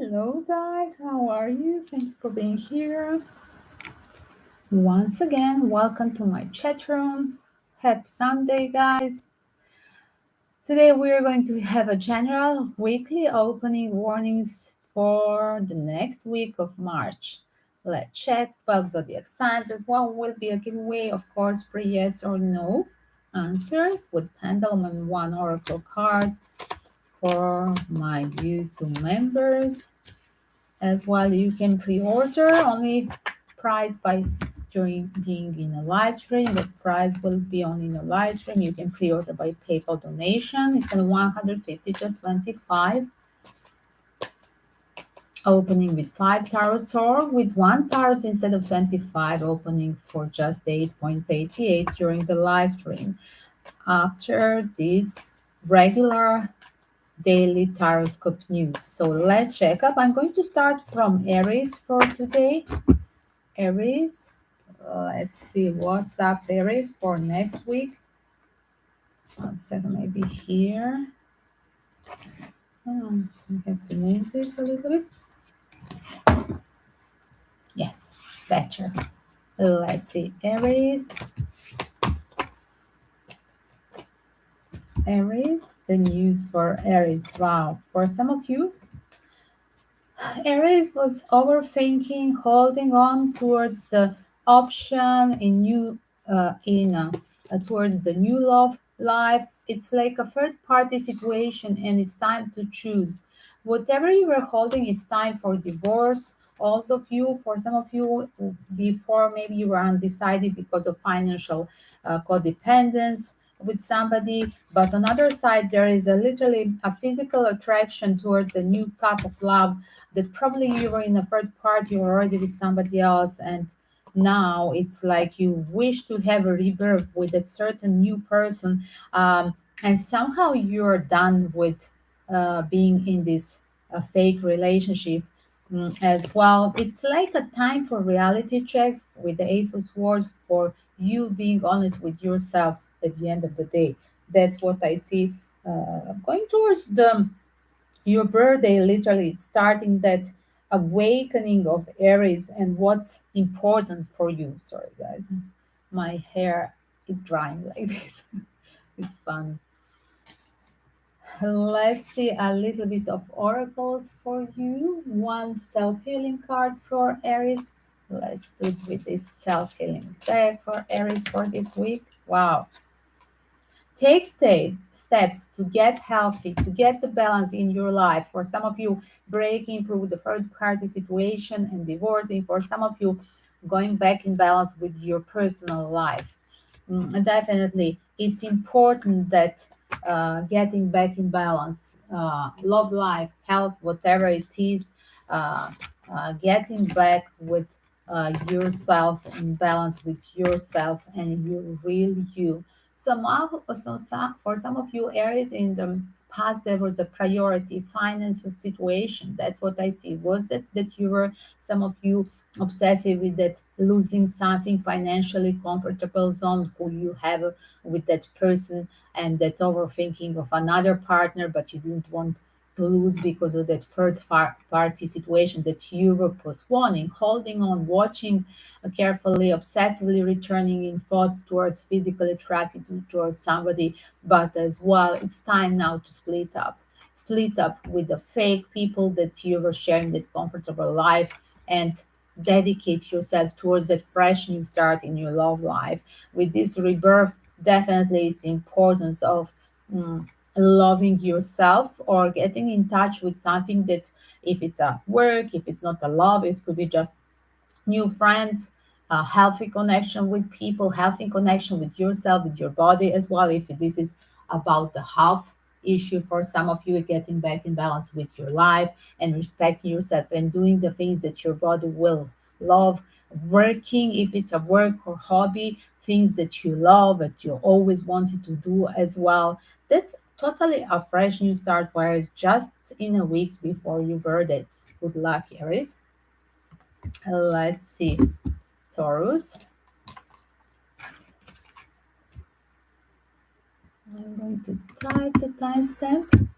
Hello guys, how are you? Thank you for being here. Once again, welcome to my chat room. Happy Sunday, guys. Today we are going to have a general weekly opening warnings for the next week of March. Let's check 12 zodiac signs as well. Will be a giveaway, of course, free yes or no answers with pendulum and one oracle cards for my YouTube members. As well, you can pre-order only price by during being in a live stream. The price will be only in a live stream. You can pre-order by PayPal donation. Instead of 150, just 25. Opening with 5 tarots or with 1 tarot instead of 25. Opening for just 8.88 during the live stream. After this regular daily taroscope news. So let's check up. I'm going to start from Aries for today. Aries, let's see what's up Aries for next week. 1 second, maybe here. So I have to name this a little bit. Yes, better. Let's see, Aries. Aries, the news for Aries. Wow, for some of you, Aries was overthinking, holding on towards the option in new towards the new love life. It's like a third party situation, and it's time to choose. Whatever you were holding, it's time for divorce. All of you, for some of you, before maybe you were undecided because of financial codependence with somebody, but on the other side there is a literally a physical attraction towards the new cup of love that probably you were in a third party already with somebody else, and now it's like you wish to have a rebirth with a certain new person, and somehow you're done with being in this fake relationship. As well, it's like a time for reality check with the ace of swords, for you being honest with yourself at the end of the day. That's what I see going towards the your birthday, literally starting that awakening of Aries and what's important for you. Sorry, guys, my hair is drying like this. It's fun. Let's see a little bit of oracles for you. One self-healing card for Aries. Let's do it with this self-healing deck for Aries for this week. Wow. Take steps to get healthy, to get the balance in your life. For some of you, breaking through the third party situation and divorcing. For some of you, going back in balance with your personal life. And definitely, it's important that getting back in balance, love life, health, whatever it is, getting back with yourself in balance with yourself and your real you. For some of you Aries, in the past there was a priority financial situation. That's what I see. Was that you were, some of you, obsessive with that losing something financially comfortable zone who you have with that person, and that overthinking of another partner, but you didn't want to lose because of that third party situation that you were postponing, holding on, watching carefully, obsessively returning in thoughts towards physical attraction towards somebody. But as well, it's time now to split up. Split up with the fake people that you were sharing that comfortable life, and dedicate yourself towards that fresh new start in your love life. With this rebirth, definitely it's importance of loving yourself, or getting in touch with something that, if it's a work, if it's not a love, it could be just new friends, a healthy connection with people, healthy connection with yourself, with your body as well. If this is about the health issue for some of you, getting back in balance with your life and respecting yourself and doing the things that your body will love. Working, if it's a work or hobby, things that you love, that you always wanted to do as well. That's totally a fresh new start for Aries, just in a weeks before your birthday. Good luck, Aries. Let's see. Taurus. I'm going to type the timestamp.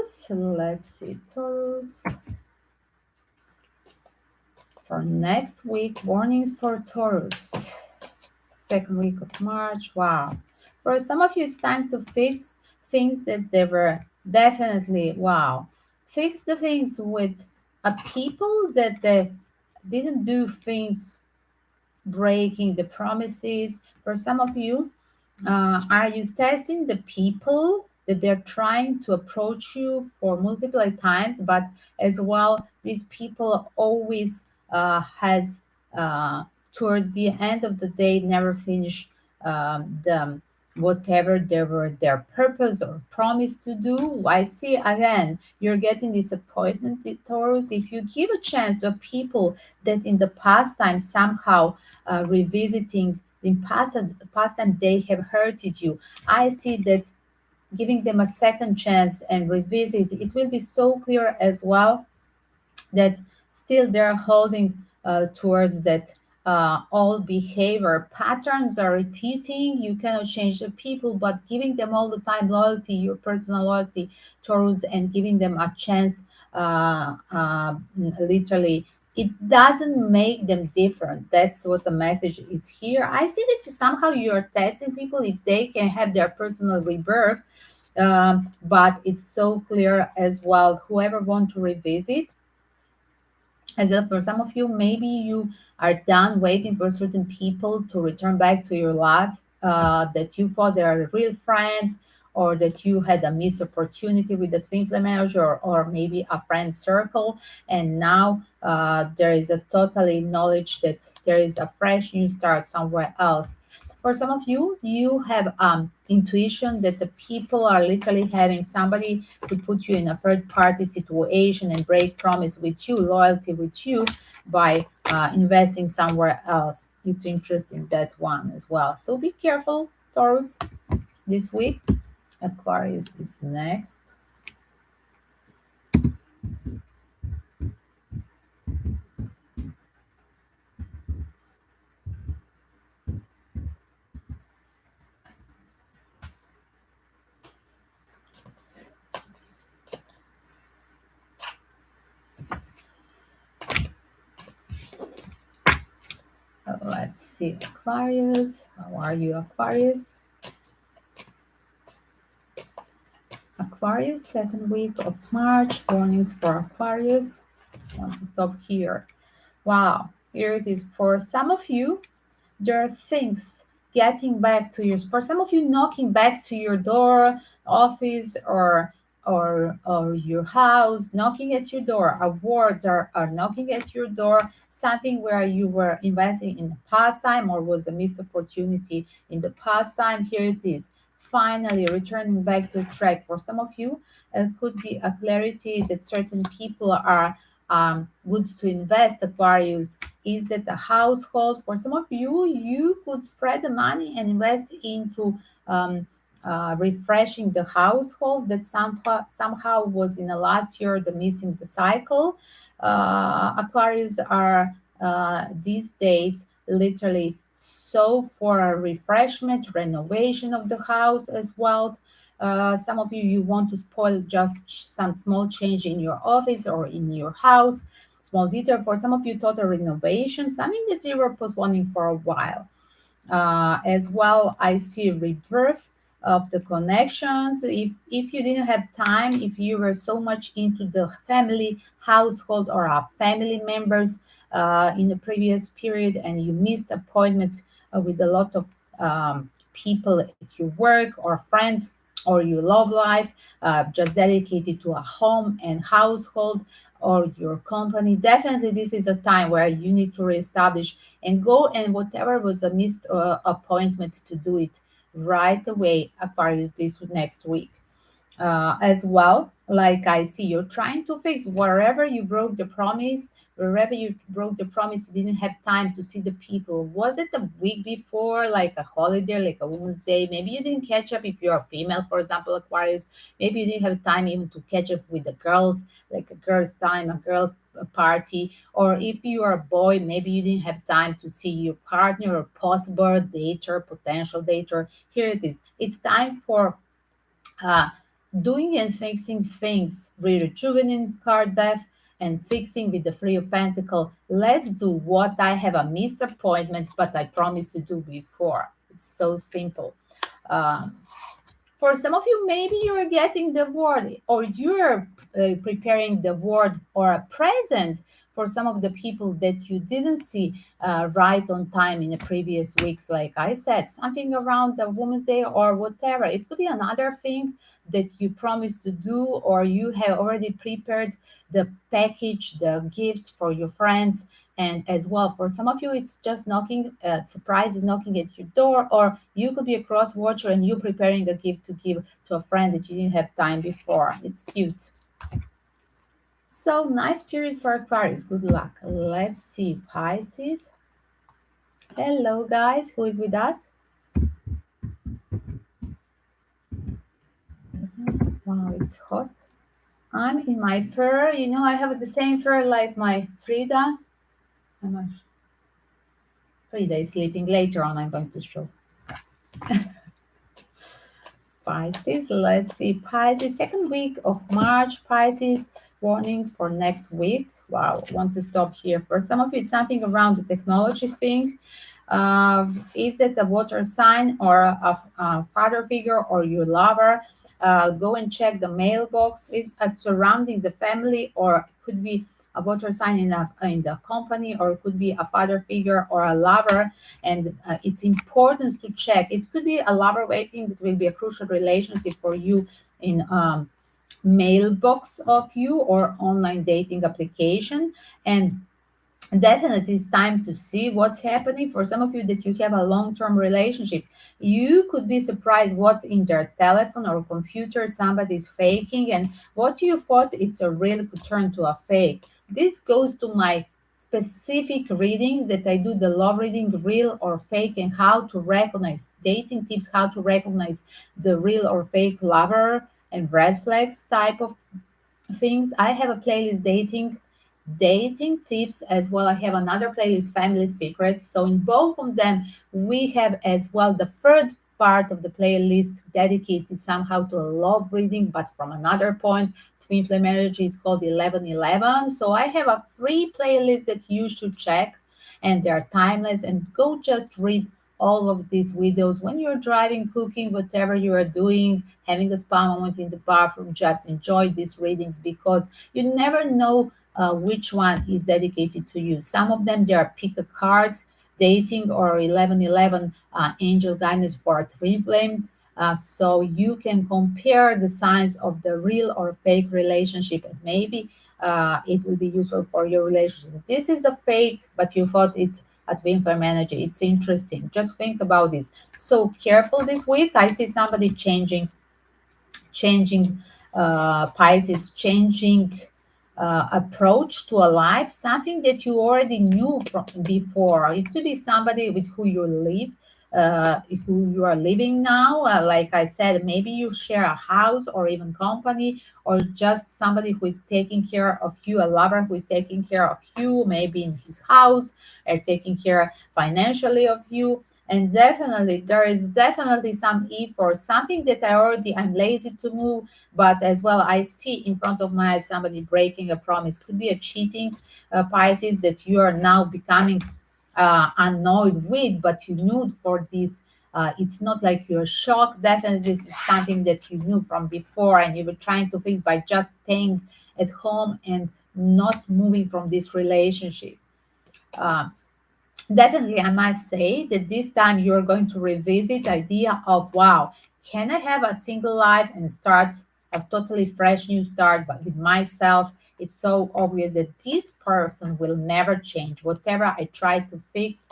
Taurus. Let's see, Taurus. For next week, warnings for Taurus. Second week of March. Wow. For some of you, it's time to fix things that they were definitely, wow. Fix the things with a people that they didn't do things breaking the promises. For some of you, are you testing the people that they're trying to approach you for multiple times, but as well, these people always has towards the end of the day never finish the whatever they were their purpose or promise to do. I see again you're getting disappointment, Taurus, if you give a chance to people that in the past time somehow revisiting in past time they have hurted you. I see that giving them a second chance and revisit it will be so clear as well that still they're holding towards that old behavior patterns are repeating. You cannot change the people, but giving them all the time loyalty, your personal loyalty towards, and giving them a chance, literally it doesn't make them different. That's what the message is here. I see that somehow you're testing people if they can have their personal rebirth, but it's so clear as well whoever want to revisit as well. For some of you, maybe you are done waiting for certain people to return back to your life, that you thought they are real friends, or that you had a missed opportunity with the twin flame energy, or maybe a friend circle, and now there is a totally knowledge that there is a fresh new start somewhere else. For some of you, you have intuition that the people are literally having somebody to put you in a third party situation and break promise with you, loyalty with you by investing somewhere else. It's interesting, that one as well. So be careful, Taurus, this week. Aquarius is next. Let's see, Aquarius. How are you, Aquarius? Aquarius, second week of March. Warnings for Aquarius. I want to stop here. Wow, here it is. For some of you, there are things getting back to you. For some of you, knocking back to your door, office, or your house, knocking at your door. Awards are knocking at your door. Something where you were investing in the past time or was a missed opportunity in the past time. Here it is. Finally, returning back to track. For some of you, it could be a clarity that certain people are good to invest. Aquarius, is that the household for some of you, you could spread the money and invest into refreshing the household that somehow was in the last year the missing the cycle. Aquarius are these days literally so for a refreshment renovation of the house as well. Some of you, you want to spoil just some small change in your office or in your house, small detail. For some of you, total renovation, something that you were postponing for a while. As well, I see rebirth of the connections. If you didn't have time, if you were so much into the family household or family members in the previous period, and you missed appointments with a lot of people at your work or friends or your love life, just dedicated to a home and household or your company, definitely this is a time where you need to reestablish and go, and whatever was a missed appointment, to do it right away, Aquarius, this next week. As well, like I see, you're trying to fix wherever you broke the promise. Wherever you broke the promise, you didn't have time to see the people. Was it a week before, like a holiday, like a Women's Day? Maybe you didn't catch up if you're a female, for example, Aquarius. Maybe you didn't have time even to catch up with the girls, like a girls' time, a girls' party. Or if you are a boy, maybe you didn't have time to see your partner or possible dater, potential dater. Here it is. It's time for uh, doing and fixing things, rejuvenating card death, and fixing with the Three of Pentacle. Let's do what I have a missed appointment, but I promised to do before. It's so simple. Um, for some of you, maybe you're getting the word or you're preparing the word or a present for some of the people that you didn't see right on time in the previous weeks. Like I said, something around the Women's Day or whatever. It could be another thing that you promised to do, or you have already prepared the package, the gift for your friends. And as well, for some of you, it's just knocking, surprise is knocking at your door, or you could be a cross watcher and you preparing a gift to give to a friend that you didn't have time before. It's cute. So nice period for Aquarius. Good luck. Let's see, Pisces. Hello, guys. Who is with us? Wow, it's hot. I'm in my fur. You know, I have the same fur like my Frida. I'm Frida is sleeping. Later on, I'm going to show. Pisces. Let's see. Pisces, second week of March. Pisces, warnings for next week. Wow, want to stop here. For some of you, it's something around the technology thing. Is it a water sign or a father figure or your lover? Go and check the mailbox. It's surrounding the family, or it could be a water sign in the company, or it could be a father figure or a lover. And it's important to check. It could be a lover waiting. That will be a crucial relationship for you in mailbox of you or online dating application. And definitely it's time to see what's happening for some of you that you have a long-term relationship. You could be surprised what's in their telephone or computer somebody's faking, and what you thought it's a real could turn to a fake. This goes to my specific readings that I do, the love reading, real or fake, and how to recognize dating tips, how to recognize the real or fake lover and red flags type of things. I have a playlist dating tips as well. I have another playlist, family secrets. So in both of them, we have as well the third part of the playlist dedicated somehow to a love reading, but from another point. Twin flame energy is called 1111. So I have a free playlist that you should check, and they're timeless. And go just read all of these videos when you're driving, cooking, whatever you are doing, having a spa moment in the bathroom. Just enjoy these readings because you never know which one is dedicated to you. Some of them, they are pick a cards, dating or 1111 angel guidance for a twin flame. So you can compare the signs of the real or fake relationship, and maybe it will be useful for your relationship. This is a fake, but you thought it's a twin flame energy. It's interesting. Just think about this. So careful this week. I see somebody changing Pisces, changing approach to a life, something that you already knew from before. It could be somebody with who you live, who you are living now. Like I said, maybe you share a house or even company, or just somebody who is taking care of you, a lover who is taking care of you, maybe in his house, or taking care financially of you. And definitely, there is definitely some effort, something that I'm lazy to move, but as well I see in front of my eyes somebody breaking a promise. Could be a cheating Pisces that you are now becoming annoyed with, but you knew for this. It's not like you're shocked. Definitely, this is something that you knew from before, and you were trying to fix by just staying at home and not moving from this relationship. Uh, Definitely, I must say that this time you're going to revisit the idea of, wow, can I have a single life and start a totally fresh new start, but with myself? It's so obvious that this person will never change. Whatever I try to fix,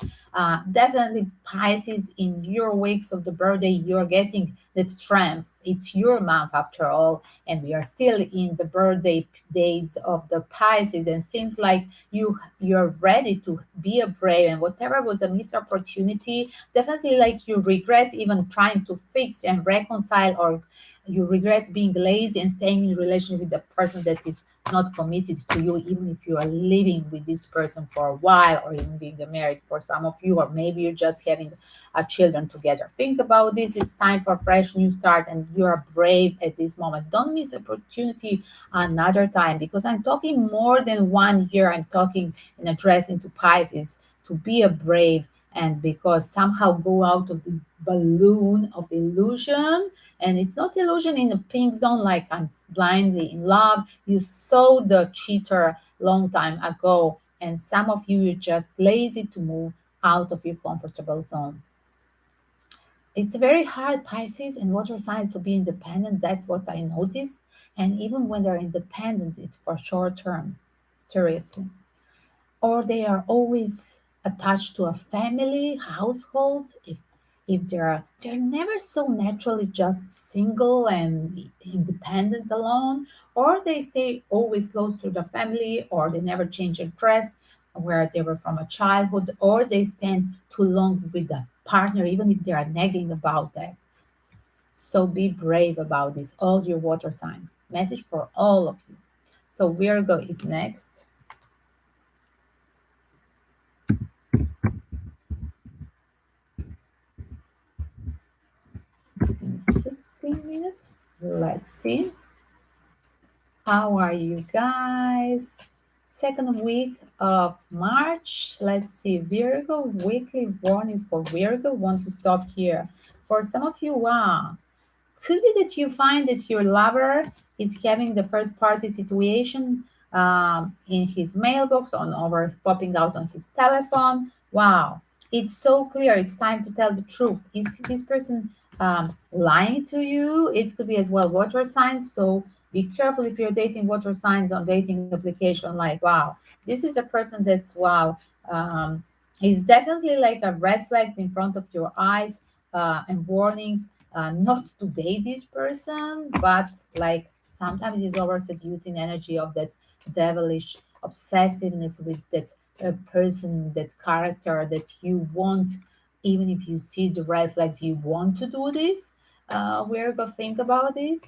definitely Pisces, in your weeks of the birthday, you're getting that strength. It's your month after all, and we are still in the birthday days of the Pisces, and seems like you're ready to be a brave, and whatever was a missed opportunity, definitely like you regret even trying to fix and reconcile or You regret being lazy and staying in relationship with a person that is not committed to you, even if you are living with this person for a while, or even being married for some of you, or maybe you're just having children together. Think about this. It's time for a fresh new start, and you are brave at this moment. Don't miss opportunity another time, because I'm talking more than 1 year. I'm talking in addressing to Pisces to be a brave, and because somehow go out of this balloon of illusion. And it's not illusion in the pink zone like I'm blindly in love. You saw the cheater long time ago, and some of you are just lazy to move out of your comfortable zone. It's very hard, Pisces and water signs, to be independent. That's what I notice. And even when they're independent, it's for short term. Seriously. Or they are always attached to a family household. If they're never so naturally just single and independent alone, or they stay always close to the family, or they never change their dress where they were from a childhood, or they stand too long with the partner even if they are nagging about that. So be brave about this, all your water signs. Message for all of you. So Virgo is next. 16 minutes. Let's see. How are you guys? Second week of March. Let's see. Virgo, weekly warnings for Virgo. Want to stop here. For some of you, wow. Could be that you find that your lover is having the third party situation in his mailbox on over popping out on his telephone. Wow, it's so clear. It's time to tell the truth. Is this person lying to you? It could be as well water signs. So be careful if you're dating water signs on dating application. Like, wow, this is a person that's wow. Is definitely like a red flags in front of your eyes and warnings not to date this person, but like sometimes it's over seducing energy of that devilish obsessiveness with that person, that character that you want, even if you see the red flags, you want to do this. We're gonna think about this.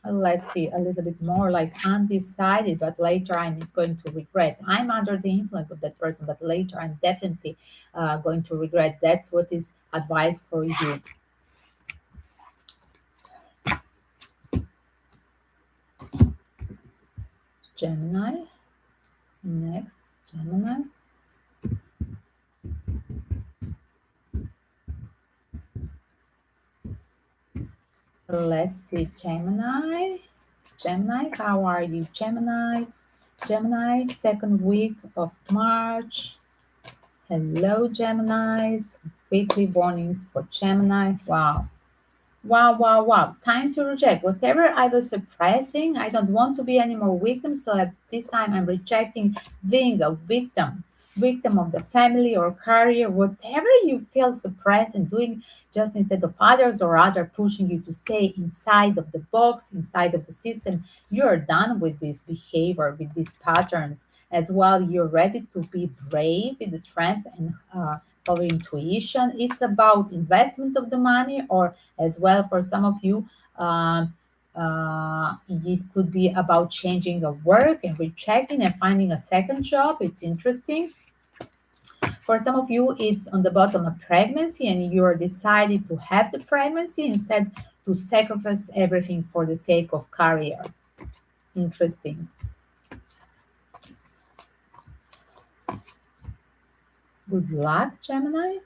Let's see a little bit more like undecided, but later I'm going to regret. I'm under the influence of that person, but later I'm definitely going to regret. That's what is advice for you. Gemini. Next, Gemini. Let's see, Gemini. Gemini, how are you, Gemini? Gemini, second week of March. Hello, Geminis. Weekly warnings for Gemini. Wow. Wow, wow, wow. Time to reject. Whatever I was suppressing, I don't want to be any more victim. So at this time, I'm rejecting being a victim of the family or career, whatever you feel suppressed and doing just instead of others or other pushing you to stay inside of the box, inside of the system. You're done with this behavior, with these patterns as well. You're ready to be brave with the strength and of intuition. It's about investment of the money, or as well for some of you, it could be about changing of work and rechecking and finding a second job. It's interesting. For some of you, it's on the bottom of pregnancy, and you're decided to have the pregnancy instead to sacrifice everything for the sake of career. Interesting. Good luck, Gemini.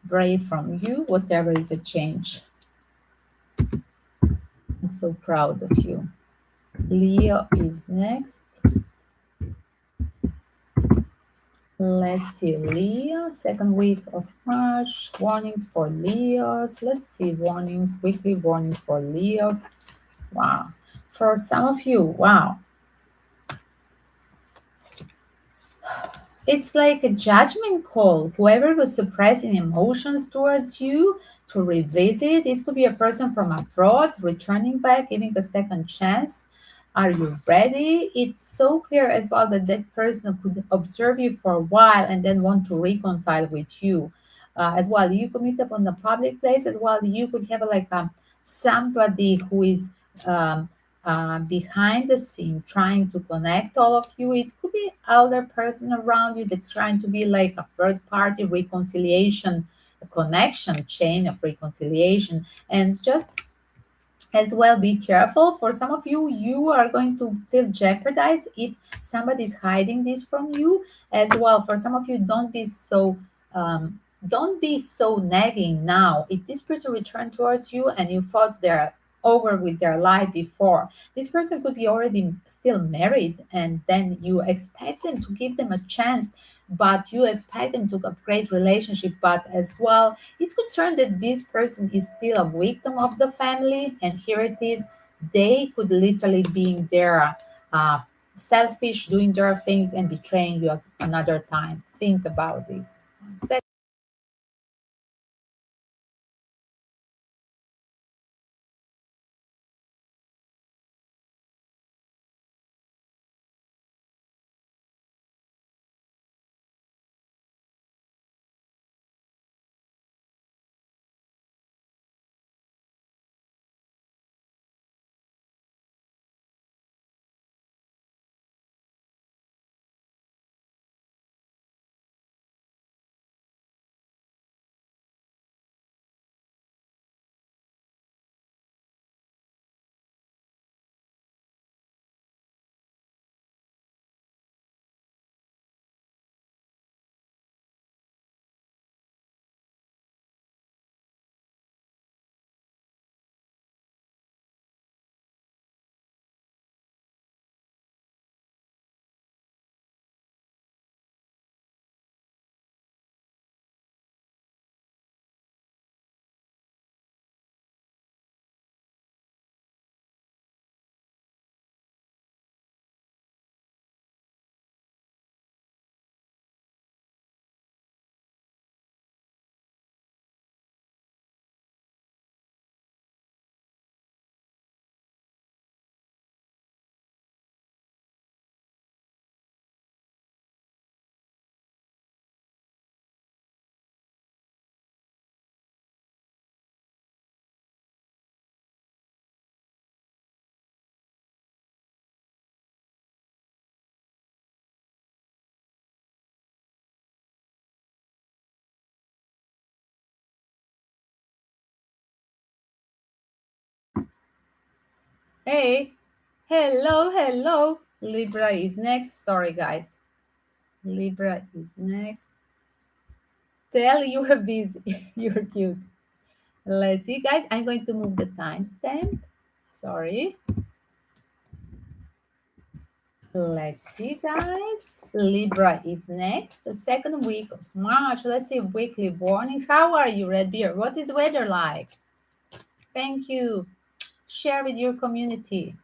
Brave from you, whatever is a change. I'm so proud of you. Leo is next. Let's see, Leo, second week of March. Warnings for Leos. Let's see, warnings, weekly warnings for Leos. Wow. For some of you, wow. It's like a judgment call. Whoever was suppressing emotions towards you to revisit, it could be a person from abroad returning back, giving a second chance. Are you ready? It's so clear as well that that person could observe you for a while and then want to reconcile with you as well. You could meet up on the public place as well. You could have like somebody who is um, behind the scene trying to connect all of you. It could be other person around you that's trying to be like a third party reconciliation, a connection chain of reconciliation. And just as well, be careful. For some of you, you are going to feel jeopardized if somebody is hiding this from you as well. For some of you, don't be so nagging now. If this person returned towards you and you thought they're over with their life before, this person could be already still married, and then you expect them to give them a chance, but you expect them to have great relationship. But as well, it could turn that this person is still a victim of the family, and here it is. They could literally being there, selfish, doing their things, and betraying you another time. Think about this. Hey, hello, hello. Libra is next. Sorry, guys. Libra is next. Tell you're busy. You're cute. Let's see, guys. I'm going to move the timestamp. Sorry. Let's see, guys. Libra is next. The second week of March. Let's see weekly warnings. How are you, Red Beard? What is the weather like? Thank you. Share with your community.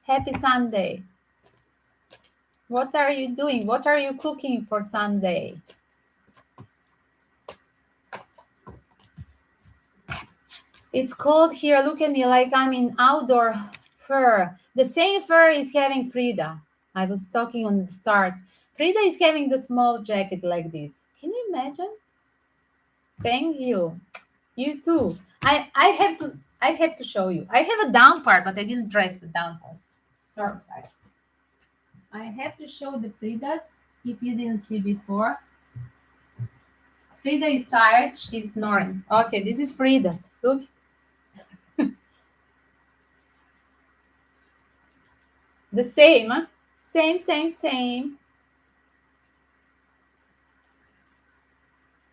Happy Sunday. What are you doing? What are you cooking for Sunday? It's cold here. Look at me like I'm in outdoor fur. The same fur is having Frida. I was talking on the start. Frida is having the small jacket like this. Can you imagine? Thank you. You too. I have to show you. I have a down part, but I didn't dress the down part. Sorry, guys. I have to show the Fridas if you didn't see before. Frida is tired. She's snoring. Okay, this is Frida. Look. The same, huh? Same, same, same.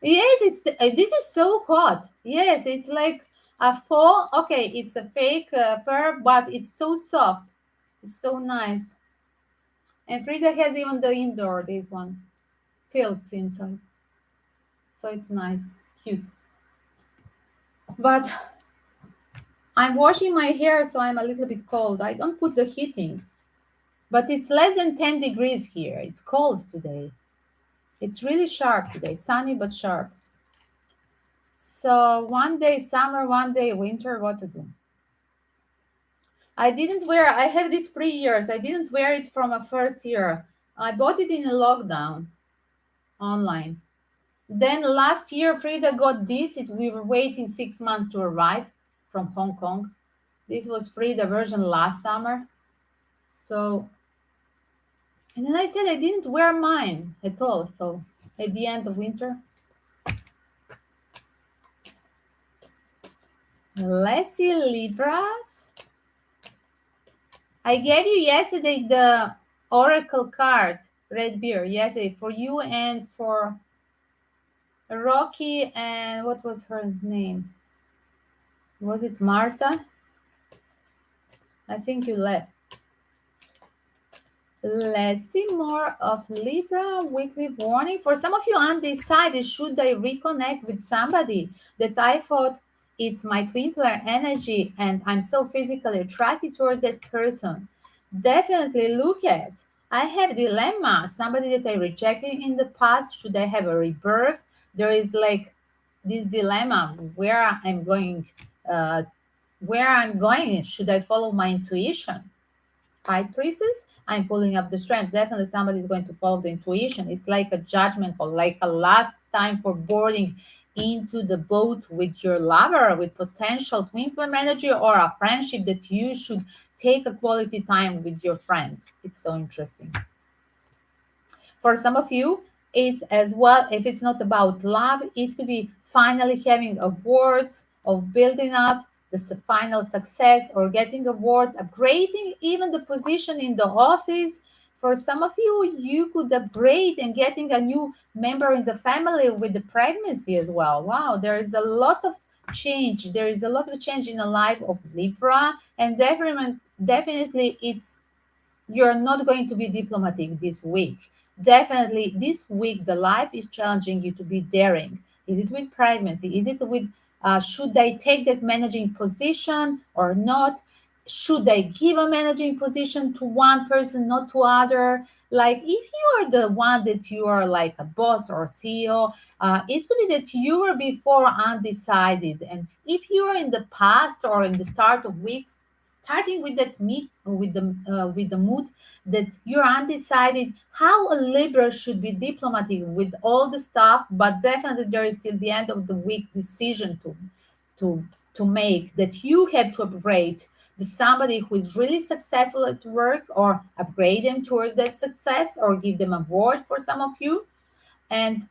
Yes, this is so hot. Yes, it's like a faux. Okay, it's a fake fur, but it's so soft. It's so nice. And Frida has even the indoor, this one, fields inside. So it's nice, cute. But I'm washing my hair, so I'm a little bit cold. I don't put the heating, but it's less than 10 degrees here. It's cold today. It's really sharp today, sunny but sharp. So one day summer, one day winter, what to do? I didn't wear, I have these 3 years. I didn't wear it from a first year. I bought it in a lockdown online. Then last year, Frida got this. We were waiting 6 months to arrive. from Hong Kong. This was free, the version last summer. So, and then I said I didn't wear mine at all. So at the end of winter, let's see, Libras. I gave you yesterday the oracle card, red beer, yesterday for you and for Rocky, and what was her name? Was it Marta? I think you left. Let's see more of Libra weekly warning. For some of you undecided, should I reconnect with somebody that I thought it's my twin flame energy and I'm so physically attracted towards that person? Definitely look at. I have dilemma. Somebody that I rejected in the past, should I have a rebirth? There is like this dilemma where I'm going. Uh, where I'm going. Should I follow my intuition? High priestess, I'm pulling up the strength. Definitely somebody is going to follow the intuition. It's like a judgment call, like a last time for boarding into the boat with your lover, with potential twin flame energy or a friendship that you should take a quality time with your friends. It's so interesting. For some of you, it's as well, if it's not about love, it could be finally having awards of building up the final success or getting awards, upgrading even the position in the office. For some of you, you could upgrade and getting a new member in the family with the pregnancy as well. Wow, there is a lot of change. There is a lot of change in the life of Libra, and definitely it's you're not going to be diplomatic this week. Definitely, this week, the life is challenging you to be daring. Is it with pregnancy? Is it with, should I take that managing position or not? Should I give a managing position to one person, not to other? Like if you are the one that you are like a boss or CEO, it could be that you were before undecided. And if you are in the past or in the start of weeks, starting with that meet with the mood that you're undecided how a Libra should be diplomatic with all the stuff, but definitely there is still the end of the week decision to to make that you have to upgrade the somebody who is really successful at work or upgrade them towards that success or give them a award for some of you. And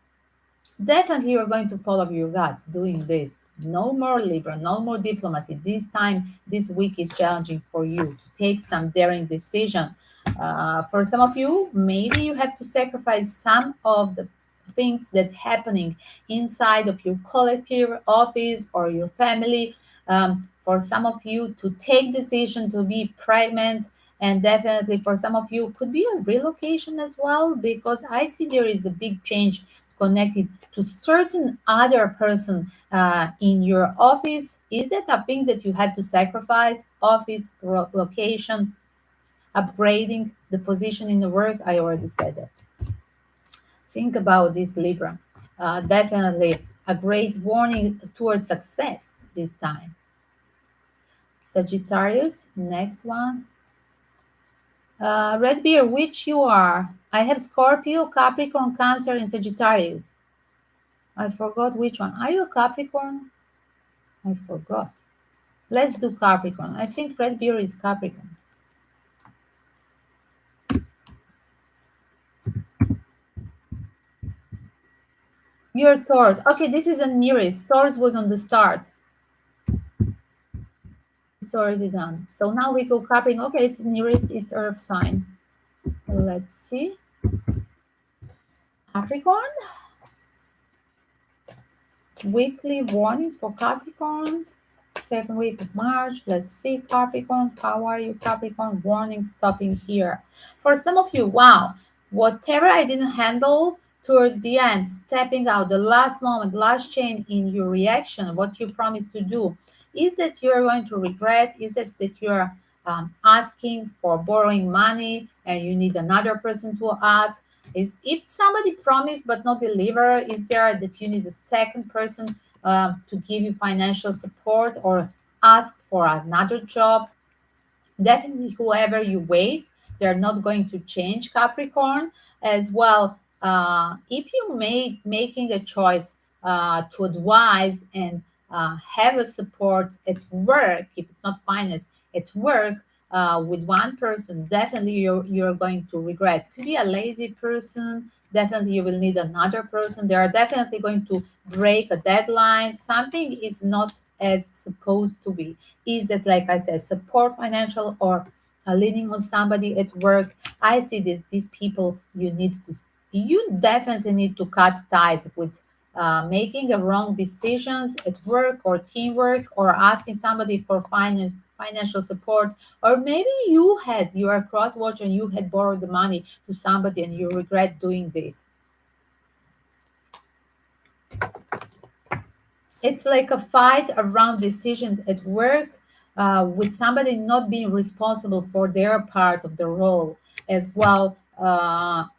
definitely, you're going to follow your guts doing this. No more Libra, no more diplomacy. This time, this week is challenging for you to take some daring decision. For some of you, maybe you have to sacrifice some of the things that happening inside of your collective office or your family. For some of you to take decision to be pregnant, and definitely for some of you could be a relocation as well, because I see there is a big change connected to certain other person in your office. Is that a things that you had to sacrifice? Office location, upgrading the position in the work. I already said that. Think about this, Libra. Definitely a great warning towards success this time. Sagittarius, next one. Red beer, which you are? I have Scorpio, Capricorn, Cancer, and Sagittarius. I forgot which one. Are you a Capricorn? I forgot. Let's do Capricorn. I think red beer is Capricorn. You're Taurus. Okay, this is a nearest. Taurus was on the start. It's already done. So now we go Capricorn. Okay, it's nearest. It's Earth sign. Let's see. Capricorn. Weekly warnings for Capricorn. Second week of March. Let's see, Capricorn. How are you, Capricorn? Warning stopping here. For some of you, wow, whatever I didn't handle towards the end, stepping out, the last moment, last chain in your reaction, what you promised to do, is that you're going to regret? Is that you're asking for borrowing money and you need another person to ask? Is if somebody promised but not deliver, is there that you need a second person to give you financial support or ask for another job? Definitely, whoever you wait, they're not going to change, Capricorn. As well, if you making a choice to advise and have a support at work, if it's not finance, at work, with one person, definitely you're going to regret. Could be a lazy person, definitely you will need another person. They are definitely going to break a deadline. Something is not as supposed to be. Is it, like I said, support financial, or leaning on somebody at work? I see that these people, you definitely need to cut ties with making a wrong decisions at work or teamwork, or asking somebody for financial support, or maybe you are cross watch and you had borrowed the money to somebody and you regret doing this. It's like a fight around decision at work, with somebody not being responsible for their part of the role as well.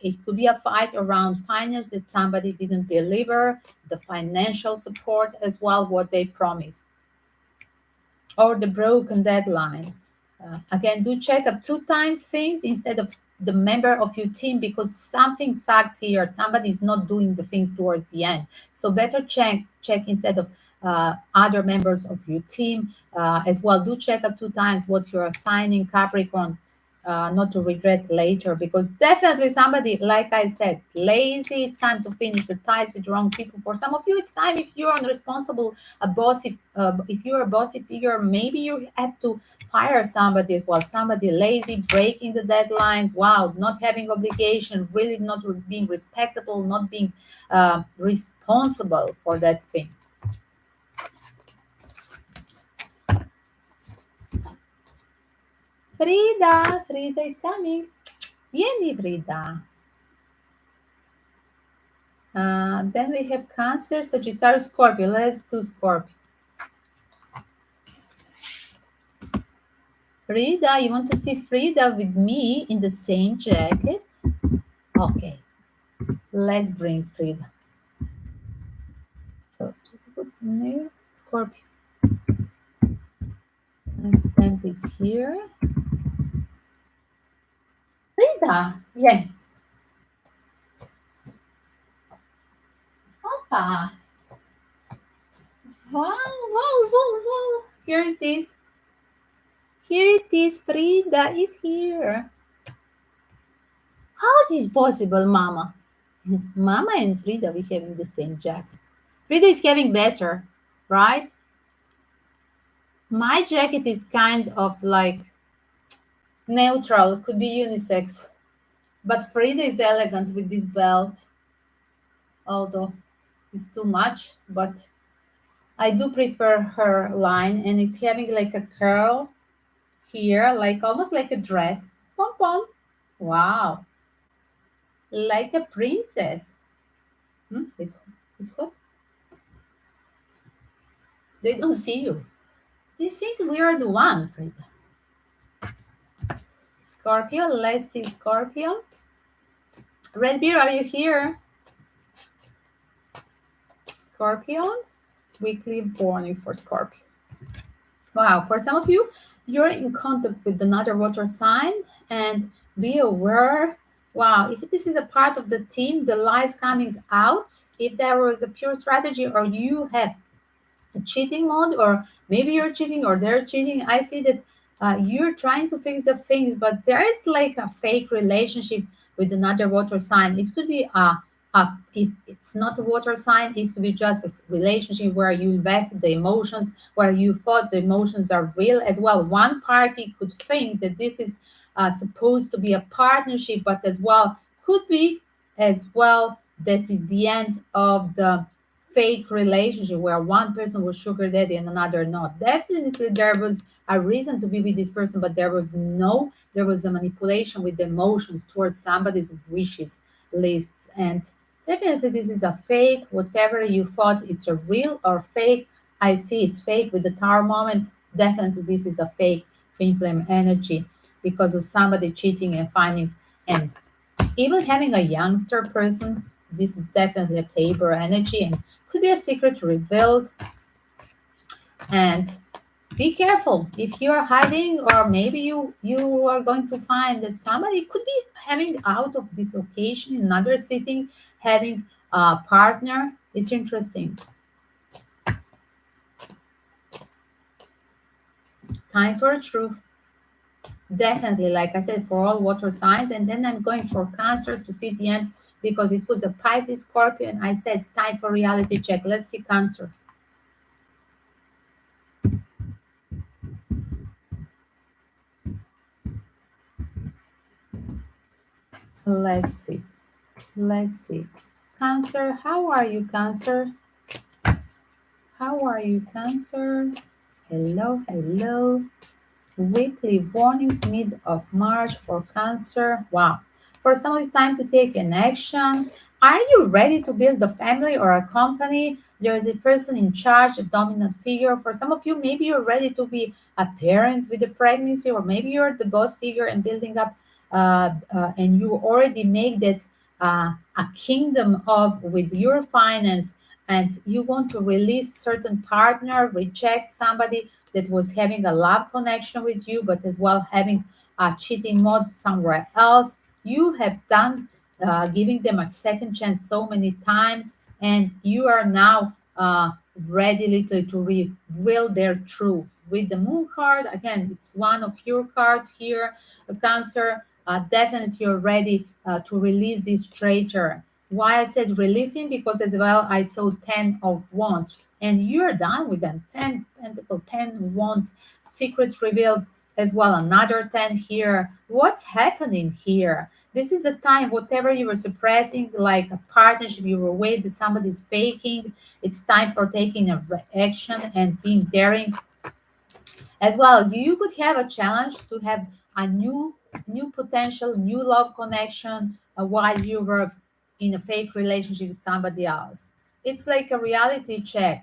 It could be a fight around finance, that somebody didn't deliver the financial support as well, what they promised, or the broken deadline. Again, do check up two times things instead of the member of your team, because something sucks here. Somebody is not doing the things towards the end. So better check instead of other members of your team as well. Do check up two times what you're assigning, Capricorn, not to regret later, because definitely somebody, like I said, lazy. It's time to finish the ties with wrong people. For some of you, it's time, if you're unresponsible, a boss, if you're a bossy figure, maybe you have to fire somebody as well. Somebody lazy, breaking the deadlines, wow, not having obligation, really not being respectable, not being responsible for that thing. Frida is coming. Vieni, Frida. Then we have Cancer, Sagittarius, Scorpio. Let's do Scorpio. Frida, you want to see Frida with me in the same jackets? Okay, let's bring Frida. So just put new Scorpio. Stamp is here. Frida, yeah. Opa. Wow, wow, wow, wow. Here it is. Here it is. Frida is here. How is this possible, Mama? Mama and Frida, we having the same jacket. Frida is having better, right? My jacket is kind of like neutral, could be unisex. But Frida is elegant with this belt, although it's too much. But I do prefer her line, and it's having like a curl here, like almost like a dress. Pom pom. Wow, like a princess. It's what? They don't see you. They think we are the one, Frida. Scorpio, let's see Scorpio. Red Beer, are you here? Scorpion. Weekly warnings for Scorpio. Wow, for some of you, you're in contact with another water sign, and be aware. Wow, if this is a part of the team, the lies coming out, if there was a pure strategy, or you have a cheating mode, or maybe you're cheating or they're cheating, I see that you're trying to fix the things, but there is like a fake relationship with another water sign. It could be if it's not a water sign, it could be just a relationship where you invested the emotions, where you thought the emotions are real as well. One party could think that this is supposed to be a partnership, but as well could be as well that is the end of the fake relationship where one person was sugar daddy and another not. Definitely there was a reason to be with this person, but there was a manipulation with the emotions towards somebody's wishes lists. And definitely this is a fake. Whatever you thought it's a real or fake, I see it's fake with the tower moment. Definitely this is a fake twin flame energy because of somebody cheating and finding, and even having a youngster person. This is definitely a Tabor energy and could be a secret revealed. And be careful if you are hiding, or maybe you are going to find that somebody could be having out of this location in another city, having a partner. It's interesting. Time for truth. Definitely, like I said, for all water signs. And then I'm going for Cancer to see the end because it was a Pisces Scorpio. And I said it's time for reality check. Let's see Cancer. Let's see. Let's see. Cancer, how are you, Cancer? How are you, Cancer? Hello, hello. Weekly warnings mid of March for Cancer. Wow. For some, it's time to take an action. Are you ready to build a family or a company? There is a person in charge, a dominant figure. For some of you, maybe you're ready to be a parent with a pregnancy, or maybe you're the boss figure and building up, and you already make that a kingdom of with your finance, and you want to release certain partner, reject somebody that was having a love connection with you, but as well having a cheating mode somewhere else. You have done giving them a second chance so many times, and you are now ready to reveal their truth. With the moon card, again, it's one of your cards here, Cancer. Definitely you're ready to release this traitor. Why I said releasing? Because as well I saw 10 of wands and you're done with them. 10 pentacle, 10 wands, secrets revealed as well. Another 10 here. What's happening here? This is a time, whatever you were suppressing, like a partnership you were with, somebody's faking. It's time for taking a action and being daring as well. You could have a challenge to have a new potential, new love connection while you were in a fake relationship with somebody else. It's like a reality check.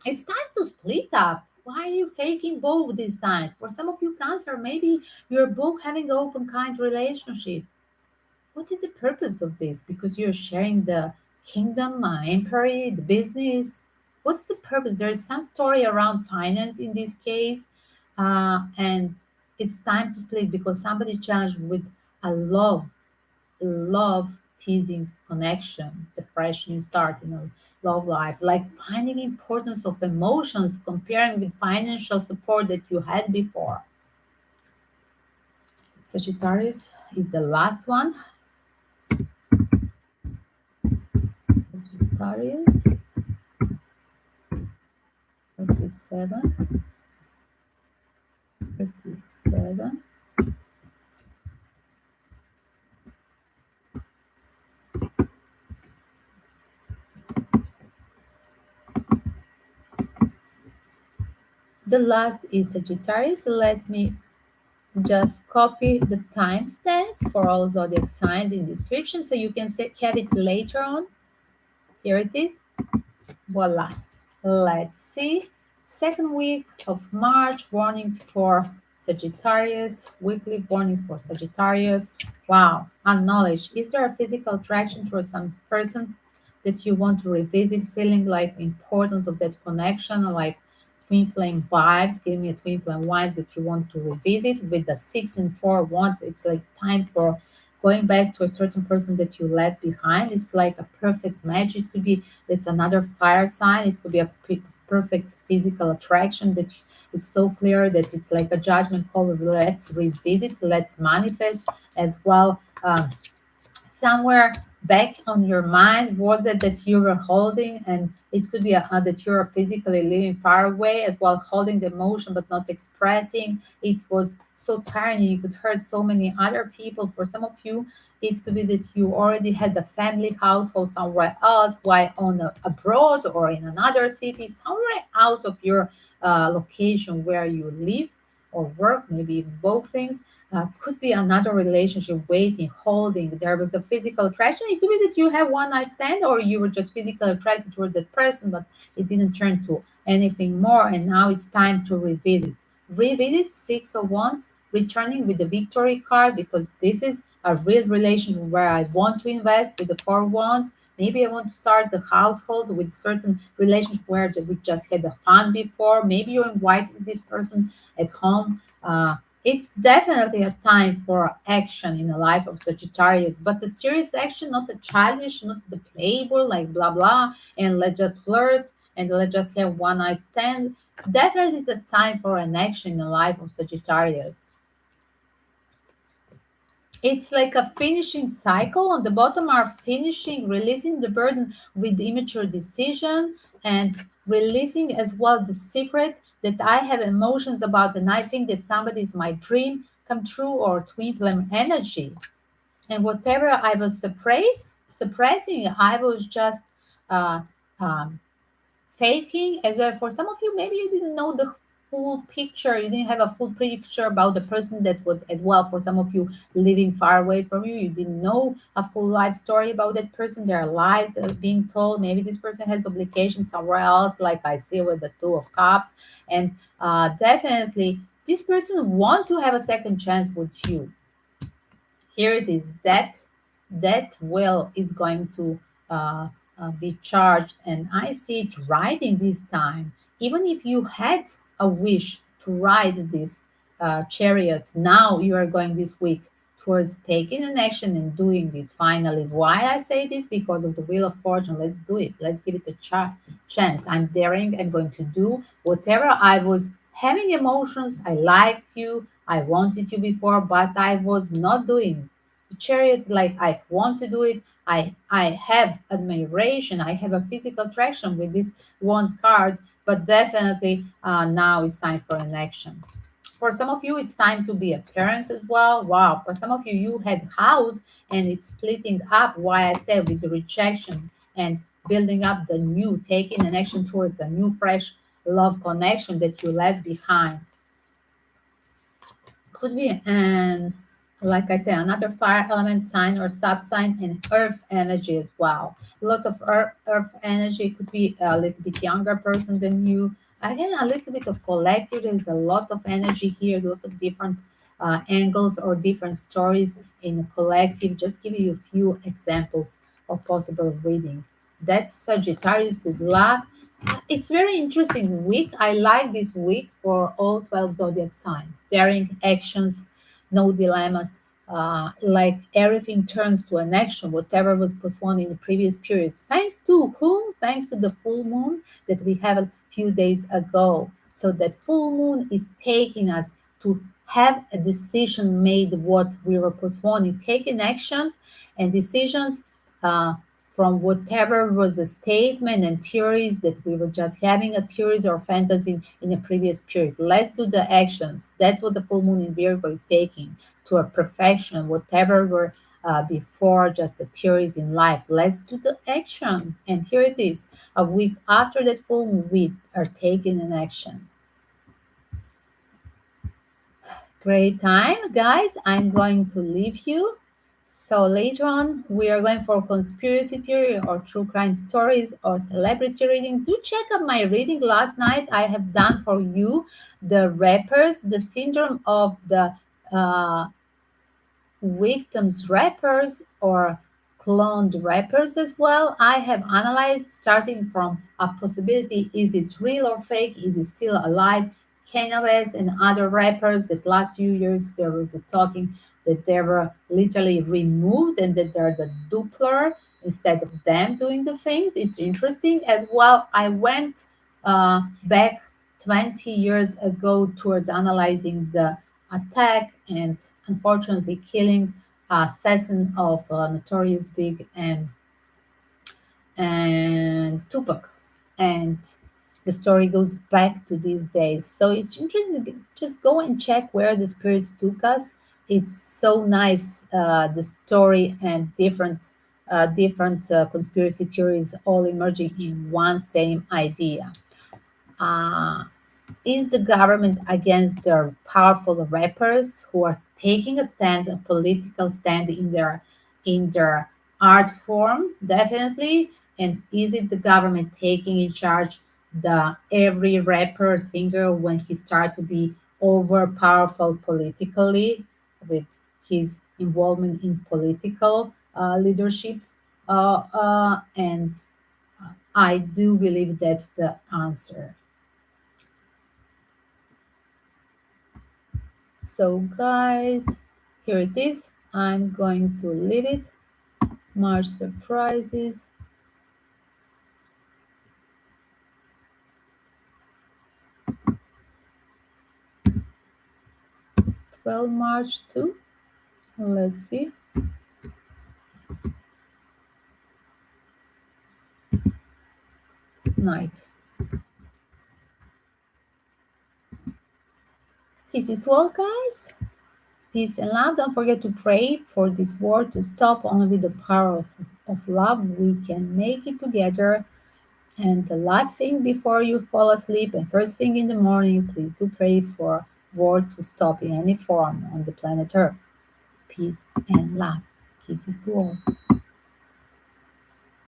It's time to split up. Why are you faking both this time? For some of you, Cancer, maybe you're both having an open kind relationship. What is the purpose of this? Because you're sharing the kingdom, empire, the business. What's the purpose? There is some story around finance in this case, and it's time to split because somebody challenged with a love teasing connection, the fresh new start, love life, like finding importance of emotions, comparing with financial support that you had before. Sagittarius is the last one. Sagittarius, 37, 37. The last is Sagittarius. Let me just copy the timestamps for all zodiac signs in description so you can have it later on. Here it is. Voila. Let's see. Second week of March, warnings for Sagittarius, weekly warning for Sagittarius. Wow, acknowledge. Is there a physical attraction towards some person that you want to revisit, feeling like the importance of that connection, like twin flame vibes, giving me a twin flame vibes that you want to revisit with the 6 and 4 wands? It's like time for going back to a certain person that you left behind. It's like a perfect match. It could be it's another fire sign. It could be a perfect physical attraction that it's so clear that it's like a judgment call. Let's revisit, let's manifest as well. Somewhere back on your mind was it that you were holding, and it could be that you're physically living far away as well, holding the emotion but not expressing. It was so tiring, you could hurt so many other people. For some of you, it could be that you already had a family household somewhere else, while on abroad or in another city, somewhere out of your location where you live or work, maybe even both things. Could be another relationship waiting, holding. There was a physical attraction. It could be that you have one night stand or you were just physically attracted toward that person, but it didn't turn to anything more. And now it's time to revisit. Revisit 6 of Wands, returning with the victory card because this is a real relationship where I want to invest with the 4 Wands. Maybe I want to start the household with certain relationship where we just had the fun before. Maybe you're inviting this person at home. It's definitely a time for action in the life of Sagittarius, but the serious action, not the childish, not the playful, like blah blah, and let's just flirt and let's just have one night stand. Definitely it's a time for an action in the life of Sagittarius. It's like a finishing cycle. On the bottom are finishing, releasing the burden with immature decision, and releasing as well the secret that I have emotions about, and I think that somebody is my dream come true, or twin flame energy. And whatever I was suppressing, I was just uh, um, faking as well. For some of you, maybe you didn't know the full picture, you didn't have a full picture about the person that was as well. For some of you living far away from you, you didn't know a full life story about that person. There are lies being told. Maybe this person has obligations somewhere else, like I see with the Two of Cups. And definitely this person want to have a second chance with you. Here it is, that will is going to uh, be charged, and I see it riding this time. Even if you had a wish to ride this chariot, now you are going this week towards taking an action and doing it finally. Why I say this? Because of the wheel of fortune. Let's do it, let's give it a chance. I'm daring, I'm going to do whatever. I was having emotions, I liked you, I wanted you before, but I was not doing the chariot like I want to do it. I have admiration, I have a physical attraction with this wand card, but definitely now it's time for an action. For some of you, it's time to be a parent as well. Wow. For some of you, you had house and it's splitting up. Why I said with the rejection and building up the new, taking an action towards a new, fresh love connection that you left behind. Could be an, like I said, another fire element sign or sub-sign, and earth energy as well. A lot of earth energy. Could be a little bit younger person than you. Again, a little bit of collective. There's a lot of energy here, a lot of different angles or different stories in a collective. Just give you a few examples of possible reading. That's Sagittarius. Good luck. It's very interesting week. I like this week for all 12 zodiac signs. Daring actions, no dilemmas. Like everything turns to an action, whatever was postponed in the previous periods. Thanks to whom? Thanks to the full moon that we have a few days ago. So that full moon is taking us to have a decision made what we were postponing, taking actions and decisions uh, from whatever was a statement and theories that we were just having a theories or fantasy in a previous period. Let's do the actions. That's what the full moon in Virgo is taking to a perfection, whatever were before just the theories in life. Let's do the action. And here it is. A week after that full moon, we are taking an action. Great time, guys. I'm going to leave you. So later on, we are going for conspiracy theory or true crime stories or celebrity readings. Do check out my reading last night. I have done for you the rappers, the syndrome of the uh, victims rappers or cloned rappers as well. I have analyzed starting from a possibility, is it real or fake? Is it still alive? Kanye West and other rappers that last few years there was a talking that they were literally removed and that they're the doppler instead of them doing the things. It's interesting as well. I went back 20 years ago towards analyzing the attack and unfortunately killing assassin of Notorious Big and Tupac, and the story goes back to these days. So it's interesting. Just go and check where the spirits took us. It's so nice, the story and different conspiracy theories all emerging in one same idea. Uh, is the government against the powerful rappers who are taking a stand, a political stand in their art form? Definitely. And is it the government taking in charge the every rapper singer when he start to be over powerful politically with his involvement in political leadership? And I do believe that's the answer. So guys, here it is. I'm going to leave it. March surprises. well, March 2. Let's see. Night. Kisses to all, guys. Peace and love. Don't forget to pray for this war to stop. Only with the power of love we can make it together. And the last thing before you fall asleep and first thing in the morning, please do pray for war to stop in any form on the planet Earth. Peace and love. Kisses to all.